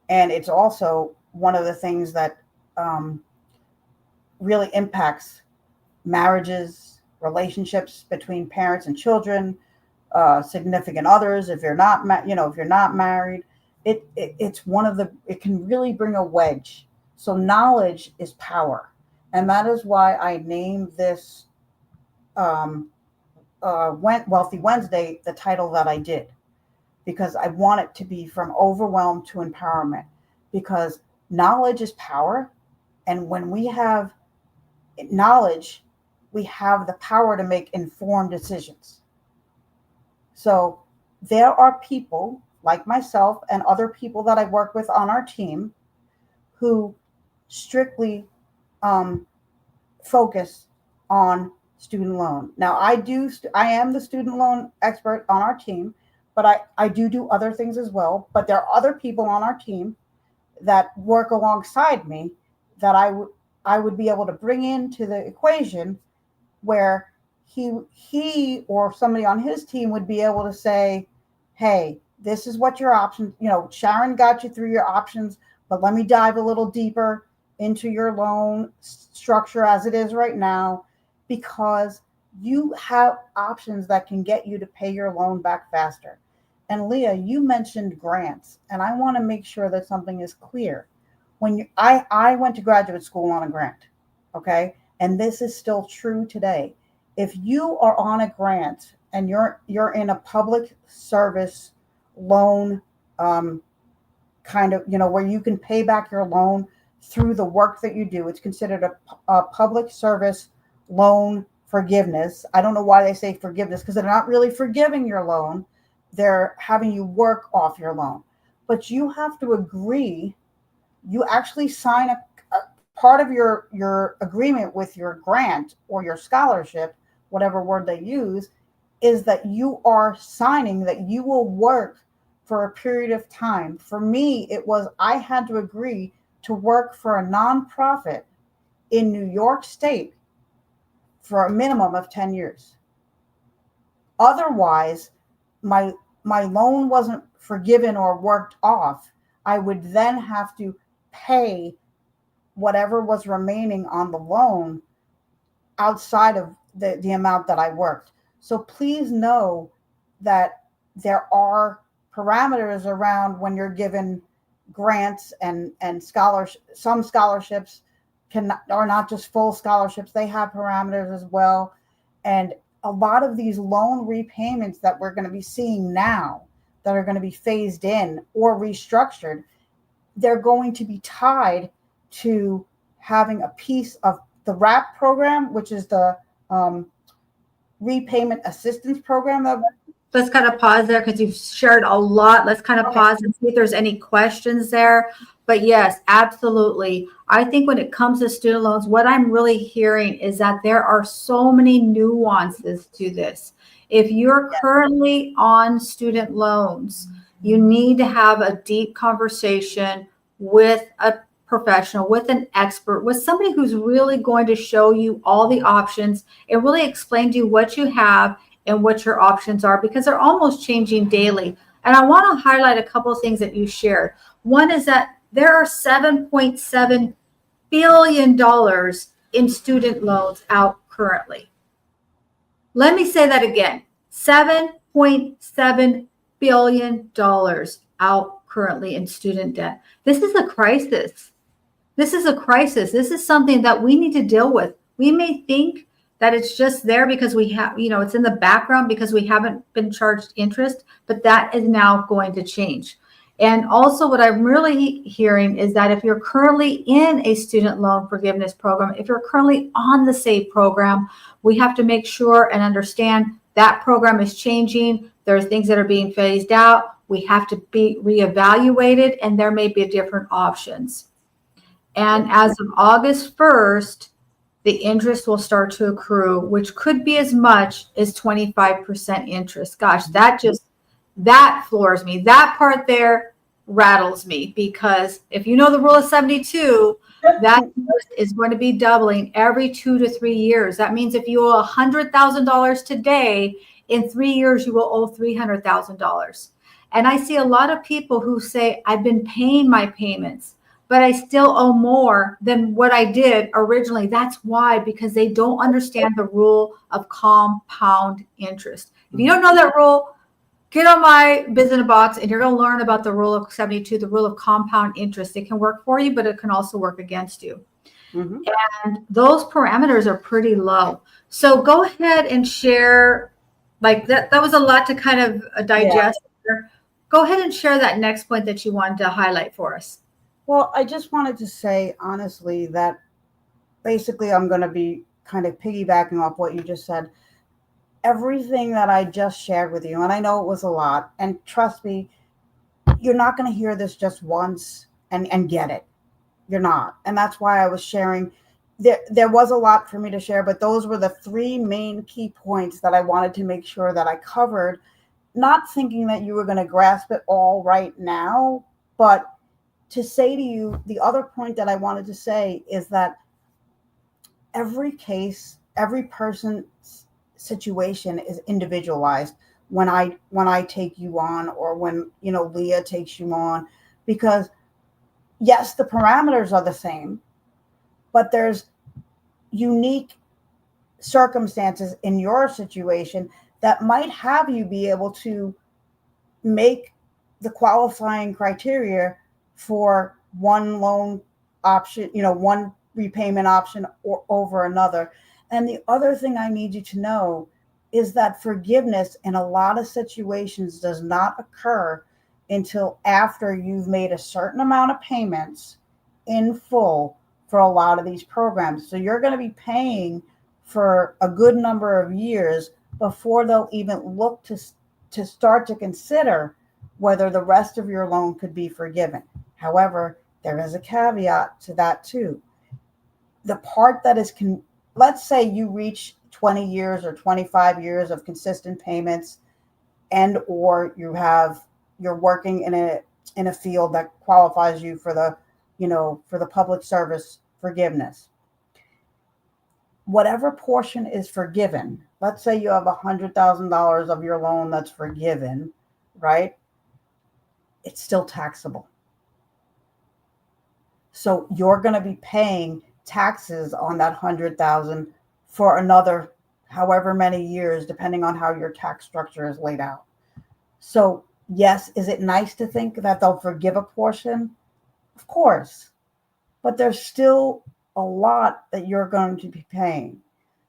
And it's also one of the things that really impacts marriages, relationships between parents and children, significant others. If you're not, if you're not married, it's one of the. It can really bring a wedge. So knowledge is power, and that is why I named this Wealthy Wednesday the title that I did, because I want it to be from overwhelm to empowerment. Because knowledge is power, and when we have knowledge, we have the power to make informed decisions. So there are people like myself and other people that I work with on our team who strictly focus on student loan. Now, I am the student loan expert on our team, but I do other things as well. But there are other people on our team that work alongside me that I would be able to bring into the equation, where he or somebody on his team would be able to say, hey, this is what your options, Sharon got you through your options, but let me dive a little deeper into your loan structure as it is right now, because you have options that can get you to pay your loan back faster. And Leah, you mentioned grants, and I want to make sure that something is clear. I went to graduate school on a grant, okay? And this is still true today. If you are on a grant and you're in a public service loan kind of, where you can pay back your loan through the work that you do, it's considered a public service loan forgiveness. I don't know why they say forgiveness, because they're not really forgiving your loan. They're having you work off your loan. But you have to agree, you actually sign a part of your agreement with your grant or your scholarship, whatever word they use, is that you are signing that you will work for a period of time. For me, it was, I had to agree to work for a nonprofit in New York State for a minimum of 10 years. Otherwise, my loan wasn't forgiven or worked off. I would then have to pay whatever was remaining on the loan outside of the amount that I worked. So please know that there are parameters around when you're given grants and scholarships. Some scholarships are not just full scholarships. They have parameters as well. And a lot of these loan repayments that we're going to be seeing now that are going to be phased in or restructured, they're going to be tied to having a piece of the RAP program, which is the repayment assistance program. Let's kind of pause there because you've shared a lot. Let's kind of pause and see if there's any questions there. But yes, absolutely. I think when it comes to student loans, what I'm really hearing is that there are so many nuances to this. If you're currently on student loans, you need to have a deep conversation with a professional, with an expert, with somebody who's really going to show you all the options and really explain to you what you have and what your options are, because they're almost changing daily. And I want to highlight a couple of things that you shared. One is that there are $7.7 billion in student loans out currently. Let me say that again. $7.7 billion out currently in student debt. This is a crisis. This is a crisis. This is something that we need to deal with. We may think that it's just there because we have, it's in the background because we haven't been charged interest, but that is now going to change. And also what I'm really hearing is that if you're currently in a student loan forgiveness program, if you're currently on the SAVE program, we have to make sure and understand that program is changing. There are things that are being phased out. We have to be reevaluated, and there may be different options. And as of August 1st, the interest will start to accrue, which could be as much as 25% interest. Gosh, that floors me. That part there rattles me, because if you know the rule of 72, that interest is going to be doubling every 2 to 3 years. That means if you owe $100,000 today, in 3 years, you will owe $300,000. And I see a lot of people who say, I've been paying my payments, but I still owe more than what I did originally. That's why, because they don't understand the rule of compound interest. If you don't know that rule, get on my business box and you're going to learn about the rule of 72, the rule of compound interest. It can work for you, but it can also work against you. Mhm. And those parameters are pretty low. So go ahead and share, like that was a lot to kind of digest. Go ahead and share that next point that you wanted to highlight for us. Well, I just wanted to say honestly that basically I'm going to be kind of piggybacking off what you just said. Everything that I just shared with you, and I know it was a lot, and trust me, you're not going to hear this just once and get it. You're not. And that's why I was sharing. There was a lot for me to share, but those were the three main key points that I wanted to make sure that I covered, not thinking that you were going to grasp it all right now, but to say to you, the other point that I wanted to say is that every case, every person's situation is individualized when I take you on, or when, you know, Leah takes you on, because yes, the parameters are the same, but there's unique circumstances in your situation that might have you be able to make the qualifying criteria for one loan option, you know, one repayment option or over another. And the other thing I need you to know is that forgiveness in a lot of situations does not occur until after you've made a certain amount of payments in full for a lot of these programs. So you're going to be paying for a good number of years before they'll even look to start to consider whether the rest of your loan could be forgiven. However, there is a caveat to that too. The part that is, let's say you reach 20 years or 25 years of consistent payments, and or you're working in a field that qualifies you for the, you know, for the public service forgiveness. Whatever portion is forgiven, let's say you have $100,000 of your loan that's forgiven, right? It's still taxable. So you're going to be paying taxes on that 100,000 for another however many years, depending on how your tax structure is laid out. So yes, is it nice to think that they'll forgive a portion? Of course, but there's still a lot that you're going to be paying.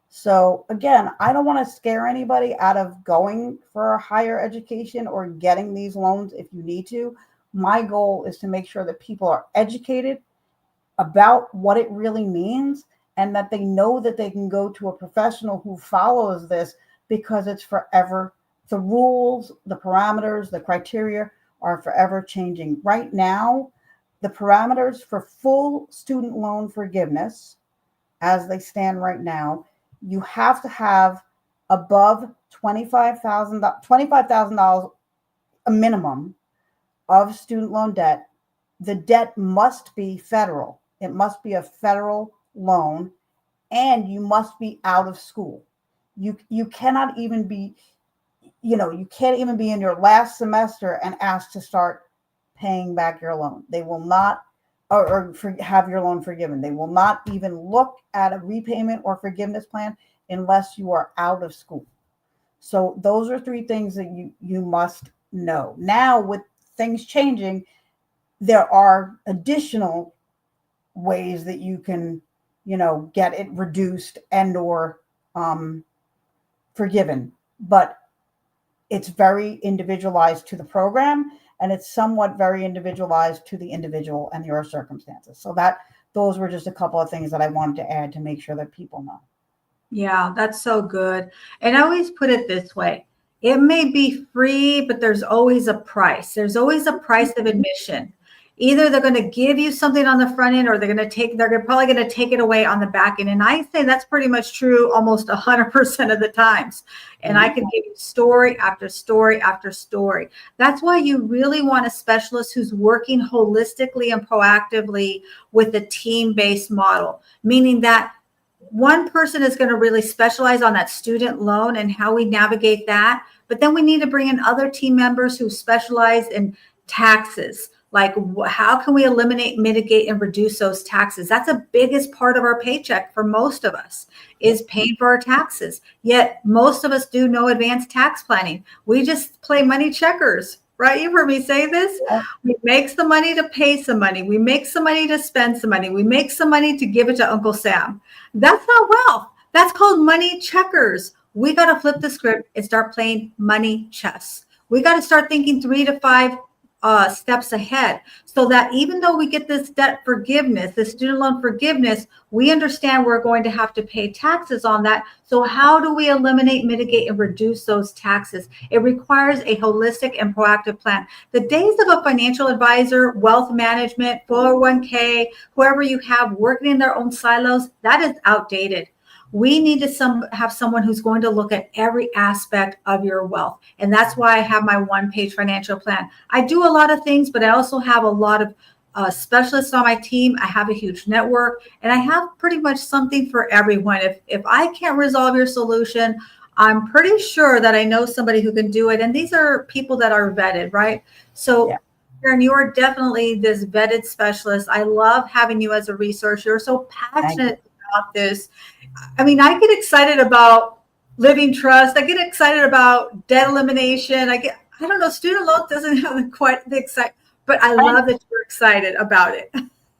So again, I don't want to scare anybody out of going for a higher education or getting these loans if you need to. My goal is to make sure that people are educated about what it really means, and that they know that they can go to a professional who follows this, because it's forever. The rules, the parameters, the criteria are forever changing. Right now, the parameters for full student loan forgiveness, as they stand right now, you have to have above $25,000 a minimum of student loan debt. The debt must be federal. It must be a federal loan, and you must be out of school. You cannot even be, you can't even be in your last semester and ask to start paying back your loan. They will not, have your loan forgiven. They will not even look at a repayment or forgiveness plan unless you are out of school. So those are three things that you must know. Now, with things changing, there are additional ways that you can, get it reduced and or forgiven. But it's very individualized to the program, and it's somewhat very individualized to the individual and your circumstances. So those were just a couple of things that I wanted to add to make sure that people know. Yeah, that's so good. And I always put it this way. It may be free, but there's always a price. There's always a price of admission. Either they're going to give you something on the front end, or they're probably going to take it away on the back end. And I say that's pretty much true almost 100% of the times. And I can give you story after story after story. That's why you really want a specialist who's working holistically and proactively with a team-based model, meaning that one person is going to really specialize on that student loan and how we navigate that. But then we need to bring in other team members who specialize in taxes. Like, how can we eliminate, mitigate, and reduce those taxes? That's the biggest part of our paycheck for most of us, is paying for our taxes. Yet most of us do no advanced tax planning. We just play money checkers, right? You've heard me say this. We make some money to pay some money. We make some money to spend some money. We make some money to give it to Uncle Sam. That's not wealth. That's called money checkers. We got to flip the script and start playing money chess. We got to start thinking 3 to 5 steps ahead, so that even though we get this debt forgiveness, this student loan forgiveness, we understand we're going to have to pay taxes on that. So how do we eliminate, mitigate, and reduce those taxes? It requires a holistic and proactive plan. The days of a financial advisor, wealth management, 401k, whoever you have working in their own silos, that is outdated. We need to have someone who's going to look at every aspect of your wealth. And that's why I have my one-page financial plan. I do a lot of things, but I also have a lot of specialists on my team. I have a huge network, and I have pretty much something for everyone. If I can't resolve your solution, I'm pretty sure that I know somebody who can do it. And these are people that are vetted, right? So Karen, you are definitely this vetted specialist. I love having you as a resource. You're so passionate about this. I mean, I get excited about living trust. I get excited about debt elimination. I don't know, student loan doesn't have quite the excitement, but I love that you're excited about it.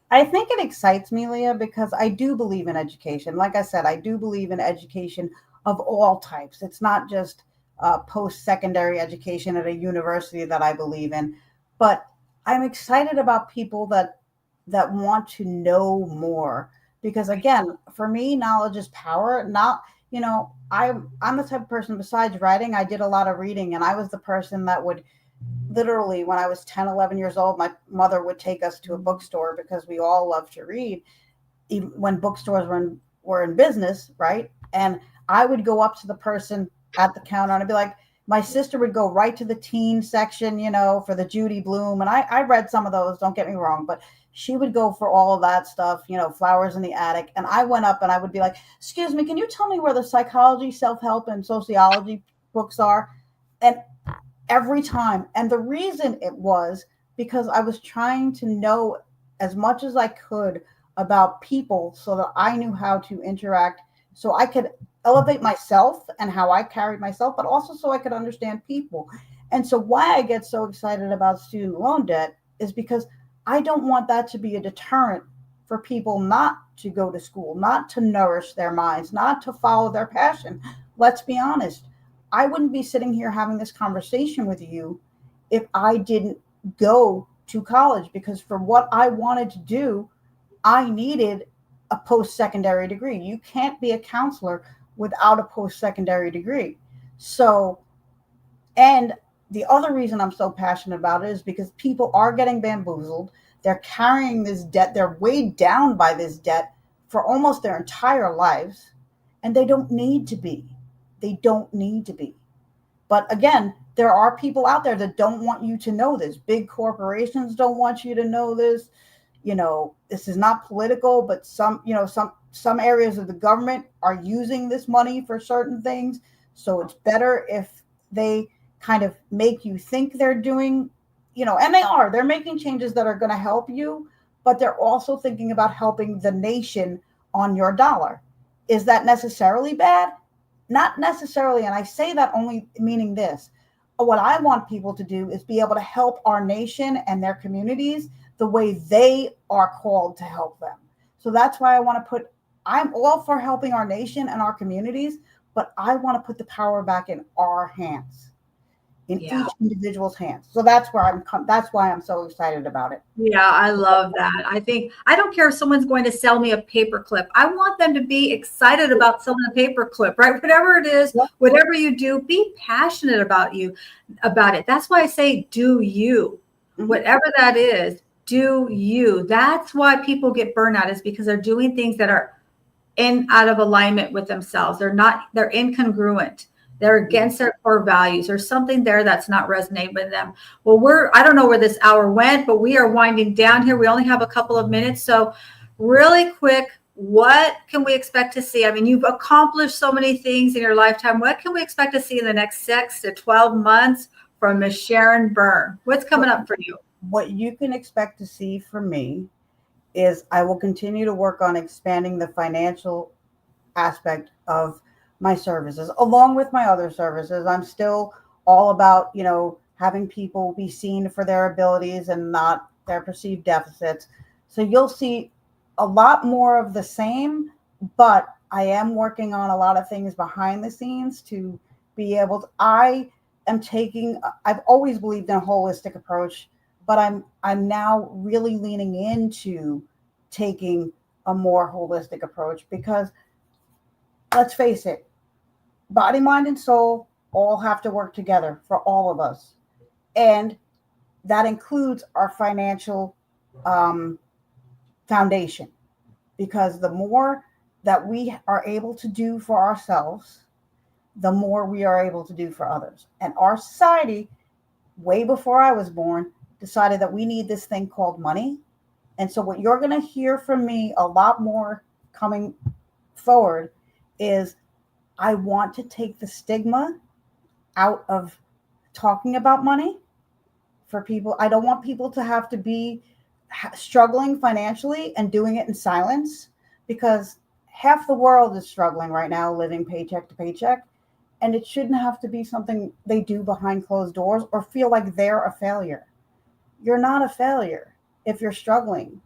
I think it excites me, Leah, because I do believe in education. Like I said, I do believe in education of all types. It's not just post-secondary education at a university that I believe in, but I'm excited about people that want to know more. Because again, for me, knowledge is power. Not, I'm the type of person, besides writing, I did a lot of reading, and I was the person that would literally, when I was 10, 11 years old, my mother would take us to a bookstore because we all love to read, even when bookstores were in business, right? And I would go up to the person at the counter and I'd be like, my sister would go right to the teen section, for the Judy Blume. And I read some of those, don't get me wrong, but she would go for all of that stuff, Flowers in the Attic. And I went up and I would be like, excuse me, can you tell me where the psychology, self-help, and sociology books are? And every time. And the reason it was because I was trying to know as much as I could about people so that I knew how to interact, so I could elevate myself and how I carried myself, but also so I could understand people. And so why I get so excited about student loan debt is because I don't want that to be a deterrent for people not to go to school, not to nourish their minds, not to follow their passion. Let's be honest. I wouldn't be sitting here having this conversation with you if I didn't go to college, because for what I wanted to do, I needed a post-secondary degree. You can't be a counselor without a post-secondary degree. So, and the other reason I'm so passionate about it is because people are getting bamboozled. They're carrying this debt. They're weighed down by this debt for almost their entire lives, and they don't need to be. They don't need to be. But again, there are people out there that don't want you to know this. Big corporations don't want you to know this. This is not political, but some areas of the government are using this money for certain things. So it's better if they kind of make you think they're doing, and they're making changes that are going to help you, but they're also thinking about helping the nation on your dollar. Is that necessarily bad? Not necessarily. And I say that only meaning this. What I want people to do is be able to help our nation and their communities the way they are called to help them. So that's why I'm all for helping our nation and our communities, but I want to put the power back in our hands, in each individual's hands. So that's why I'm so excited about it. Yeah, I love that. I don't care if someone's going to sell me a paperclip. I want them to be excited about selling a paperclip, right? Whatever it is, whatever you do, be passionate about it. That's why I say, do you, whatever that is, do you. That's why people get burnout, is because they're doing things that are out of alignment with themselves. They're incongruent. They're against their core values. There's something there that's not resonating with them. Well, I don't know where this hour went, but we are winding down here. We only have a couple of minutes. So really quick, what can we expect to see? I mean, you've accomplished so many things in your lifetime. What can we expect to see in the next 6 to 12 months from Miss Sharon Byrne? What's coming up for you? What you can expect to see from me is I will continue to work on expanding the financial aspect of my services along with my other services. I'm still all about, having people be seen for their abilities and not their perceived deficits. So you'll see a lot more of the same, but I am working on a lot of things behind the scenes to be able to, I've always believed in a holistic approach, but I'm now really leaning into taking a more holistic approach, because let's face it, body, mind, and soul all have to work together for all of us. And that includes our financial foundation, because the more that we are able to do for ourselves, the more we are able to do for others. And our society, way before I was born, decided that we need this thing called money. And so what you're going to hear from me a lot more coming forward is I want to take the stigma out of talking about money for people. I don't want people to have to be struggling financially and doing it in silence, because half the world is struggling right now, living paycheck to paycheck. And it shouldn't have to be something they do behind closed doors or feel like they're a failure. You're not a failure if you're struggling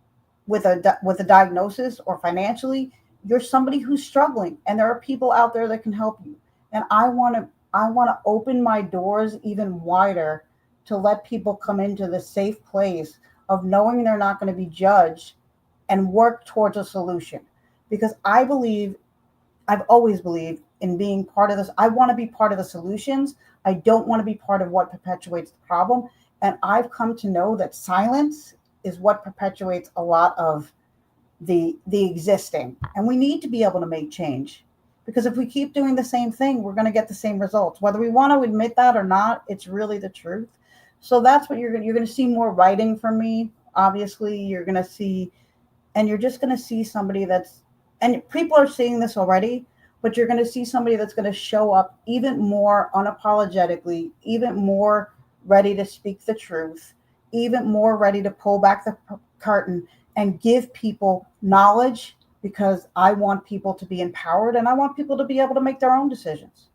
with a diagnosis or financially. You're somebody who's struggling, and there are people out there that can help you. And I want to open my doors even wider to let people come into the safe place of knowing they're not going to be judged and work towards a solution. Because I've always believed in being part of this. I want to be part of the solutions. I don't want to be part of what perpetuates the problem. And I've come to know that silence is what perpetuates a lot of the existing. And we need to be able to make change, because if we keep doing the same thing, we're going to get the same results, whether we want to admit that or not. It's really the truth. So that's what you're going to see more writing from me. Obviously, you're going to see, and you're just going to see somebody and people are seeing this already, but you're going to see somebody that's going to show up even more unapologetically, even more ready to speak the truth, even more ready to pull back the curtain and give people knowledge, because I want people to be empowered and I want people to be able to make their own decisions.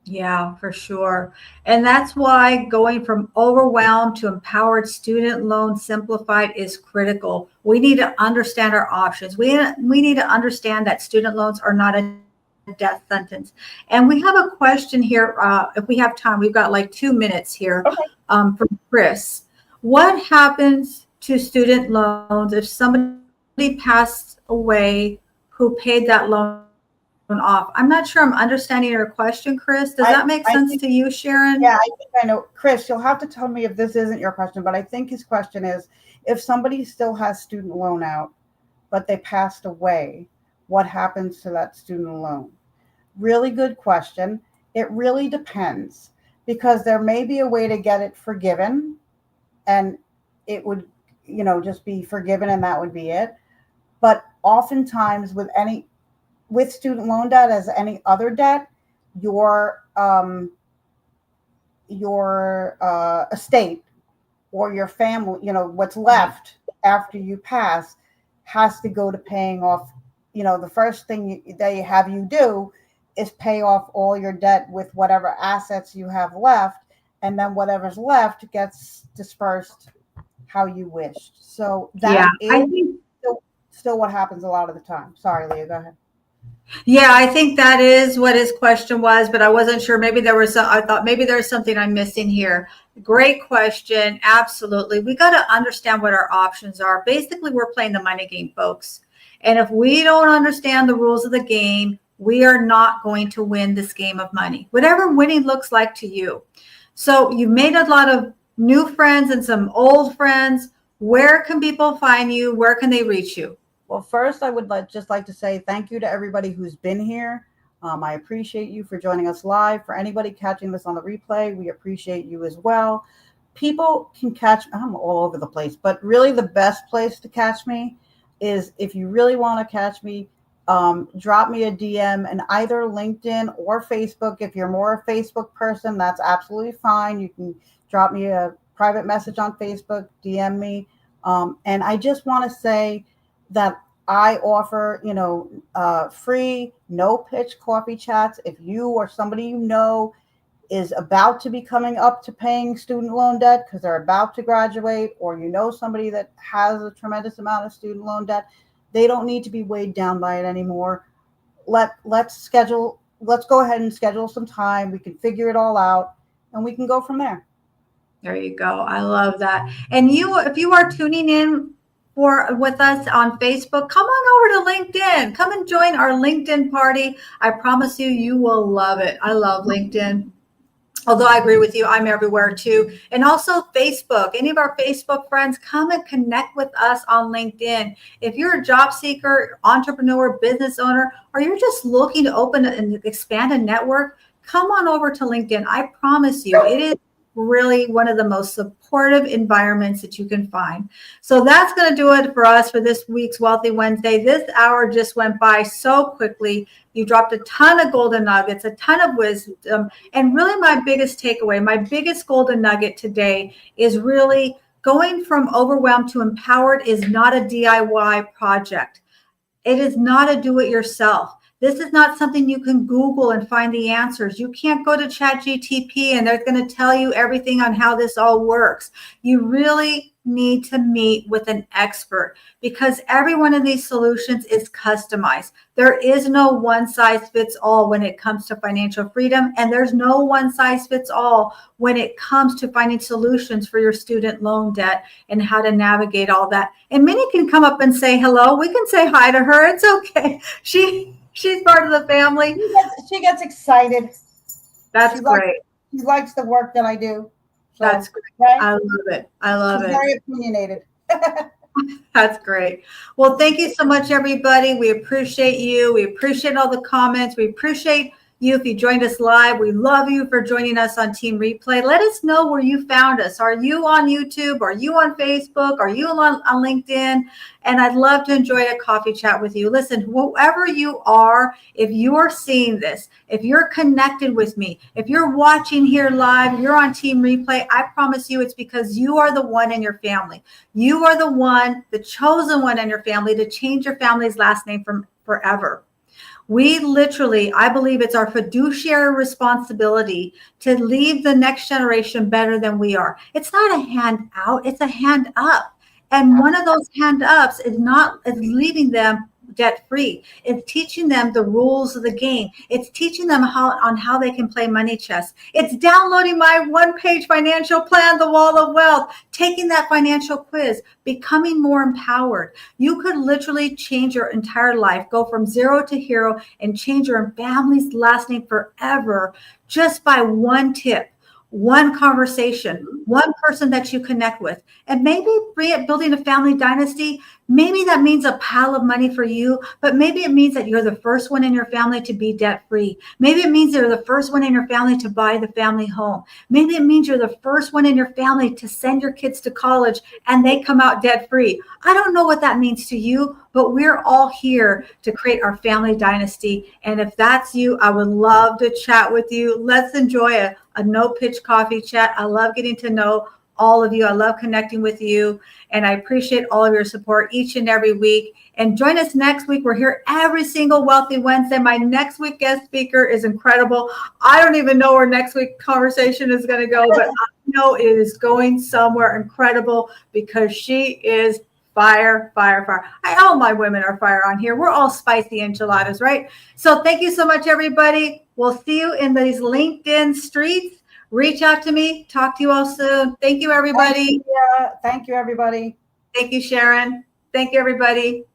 Yeah, for sure. And that's why going from overwhelmed to empowered student loan simplified is critical. We need to understand our options. We need to understand that student loans are not a death sentence. And we have a question here. If we have time, we've got like 2 minutes here. Okay. From Chris. What happens to student loans if somebody passed away who paid that loan off? I'm not sure I'm understanding your question, Chris. Does that make sense to you, Sharon? Yeah, I think I know. Chris, you'll have to tell me if this isn't your question, but I think his question is, if somebody still has student loan out, but they passed away, what happens to that student loan? Really good question. It really depends, because there may be a way to get it forgiven, and it would, just be forgiven and that would be it. But oftentimes with student loan debt, as any other debt, your estate or your family, what's left after you pass, has to go to paying off. The first thing they have you do is pay off all your debt with whatever assets you have left, and then whatever's left gets dispersed how you wished. So that is still what happens a lot of the time. Sorry, Leah, go ahead. Yeah, I think that is what his question was, but I wasn't sure. Maybe I thought maybe there's something I'm missing here. Great question. Absolutely. We got to understand what our options are. Basically, we're playing the money game, folks. And if we don't understand the rules of the game, we are not going to win this game of money, whatever winning looks like to you. So you've made a lot of new friends and some old friends. Where can people find you? Where can they reach you? Well, first, I would just like to say thank you to everybody who's been here. I appreciate you for joining us live. For anybody catching this on the replay, we appreciate you as well. People can catch, I'm all over the place, but really the best place to catch me is if you really want to catch me, drop me a DM in either LinkedIn or Facebook. If you're more a Facebook person, that's absolutely fine. You can drop me a private message on Facebook, DM me. And I just want to say that I offer, free, no pitch coffee chats. If you or somebody you know is about to be coming up to paying student loan debt because they're about to graduate, or you know somebody that has a tremendous amount of student loan debt, they don't need to be weighed down by it anymore. Let's go ahead and schedule some time. We can figure it all out and we can go from there. There you go. I love that. And if you are tuning in with us on Facebook, come on over to LinkedIn. Come and join our LinkedIn party. I promise you will love it. I love LinkedIn. Although I agree with you, I'm everywhere too. And also Facebook. Any of our Facebook friends, come and connect with us on LinkedIn. If you're a job seeker, entrepreneur, business owner, or you're just looking to open and expand a network, come on over to LinkedIn. I promise you, it is really one of the most supportive environments that you can find. So that's going to do it for us for this week's Wealthy Wednesday. This hour just went by so quickly. You dropped a ton of golden nuggets, a ton of wisdom. And really my biggest takeaway, my biggest golden nugget today is really going from overwhelmed to empowered is not a DIY project. It is not a do-it-yourself. This is not something you can Google and find the answers. You can't go to ChatGPT and they're going to tell you everything on how this all works. You really need to meet with an expert because every one of these solutions is customized. There is no one size fits all when it comes to financial freedom, and there's no one size fits all when it comes to finding solutions for your student loan debt and how to navigate all that. And Minnie can come up and say hello. We can say hi to her. It's okay. She's part of the family. She gets excited. That's great. She likes the work that I do. So, that's great. Okay? I love it. I love it. Very opinionated. That's great. Well, thank you so much, everybody. We appreciate you. We appreciate all the comments. We appreciate you if you joined us live. We love you for joining us on Team Replay. Let us know where you found us. Are you on YouTube? Are you on Facebook? Are you on LinkedIn? And I'd love to enjoy a coffee chat with you. Listen, whoever you are, if you're seeing this, if you're connected with me, if you're watching here live, you're on Team Replay, I promise you it's because you are the one in your family. You are the one, the chosen one in your family to change your family's last name from forever. We literally, I believe it's our fiduciary responsibility to leave the next generation better than we are. It's not a hand out, it's a hand up. And one of those hand ups is leaving them debt free. It's teaching them the rules of the game. It's teaching them how they can play money chess. It's downloading my one-page financial plan, The Wall of Wealth, taking that financial quiz, becoming more empowered. You could literally change your entire life, go from zero to hero, and change your family's last name forever just by one tip. One conversation, one person that you connect with, and maybe building a family dynasty. Maybe that means a pile of money for you, but maybe it means that you're the first one in your family to be debt free. Maybe it means you're the first one in your family to buy the family home. Maybe it means you're the first one in your family to send your kids to college and they come out debt free. I don't know what that means to you, but we're all here to create our family dynasty. And if that's you, I would love to chat with you. Let's enjoy a no pitch coffee chat. I love getting to know all of you. I love connecting with you, and I appreciate all of your support each and every week. And join us next week. We're here every single Wealthy Wednesday. My next week guest speaker is incredible. I don't even know where next week's conversation is going to go, but I know it is going somewhere incredible because she is fire, fire, fire. All my women are fire on here. We're all spicy enchiladas, right? So thank you so much, everybody. We'll see you in these LinkedIn streets. Reach out to me. Talk to you all soon. Thank you, everybody. Thank you, everybody. Thank you, Sharon. Thank you, everybody.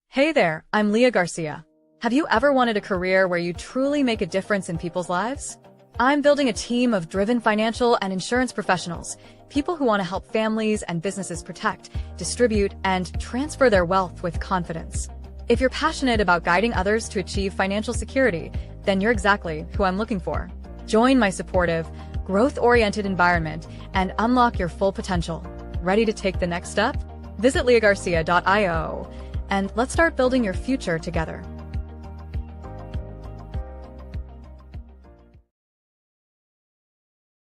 Hey there, I'm Leah Garcia. Have you ever wanted a career where you truly make a difference in people's lives? I'm building a team of driven financial and insurance professionals, People who want to help families and businesses protect, distribute, and transfer their wealth with confidence. If you're passionate about guiding others to achieve financial security, then you're exactly who I'm looking for. Join my supportive, growth-oriented environment and unlock your full potential. Ready to take the next step? Visit leahgarcia.io and let's start building your future together.